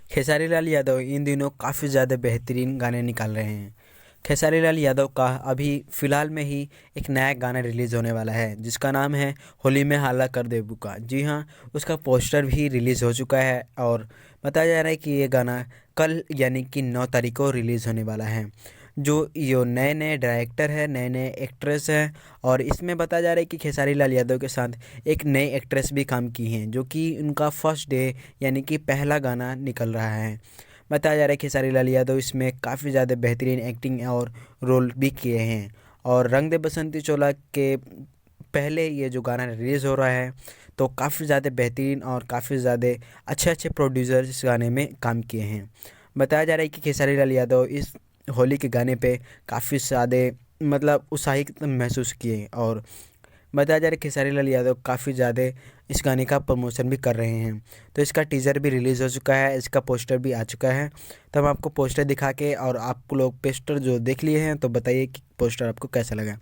खेसारी लाल यादव इन दिनों काफ़ी ज़्यादा बेहतरीन गाने निकाल रहे हैं। खेसारी लाल यादव का अभी फ़िलहाल में ही एक नया गाना रिलीज़ होने वाला है जिसका नाम है होली में हाला कर दे बुका। जी हाँ, उसका पोस्टर भी रिलीज़ हो चुका है और बताया जा रहा है कि ये गाना कल यानी कि 9 तारीख को रिलीज़ होने वाला है। जो यो नए नए डायरेक्टर है, नए नए एक्ट्रेस हैं और इसमें बताया जा रहा है कि खेसारी लाल यादव के साथ एक नई एक्ट्रेस भी काम की हैं जो कि उनका फर्स्ट डे यानी कि पहला गाना निकल रहा है। बताया जा रहा है कि खेसारी लाल यादव इसमें काफ़ी ज़्यादा बेहतरीन एक्टिंग और रोल भी किए हैं और रंग दे बसंती चोला के पहले ये जो गाना रिलीज़ हो रहा है तो काफ़ी ज़्यादा बेहतरीन और काफ़ी ज़्यादा अच्छे अच्छे प्रोड्यूसर इस गाने में काम किए हैं। बताया जा रहा है कि खेसारी लाल यादव इस होली के गाने पे काफ़ी ज़्यादा मतलब उत्साहित महसूस किए और बताया जा रहा है खेसारी लाल यादव काफ़ी ज़्यादा इस गाने का प्रमोशन भी कर रहे हैं। तो इसका टीज़र भी रिलीज़ हो चुका है, इसका पोस्टर भी आ चुका है। तो हम आपको पोस्टर दिखा के और आप लोग पोस्टर जो देख लिए हैं तो बताइए कि पोस्टर आपको कैसा लगा।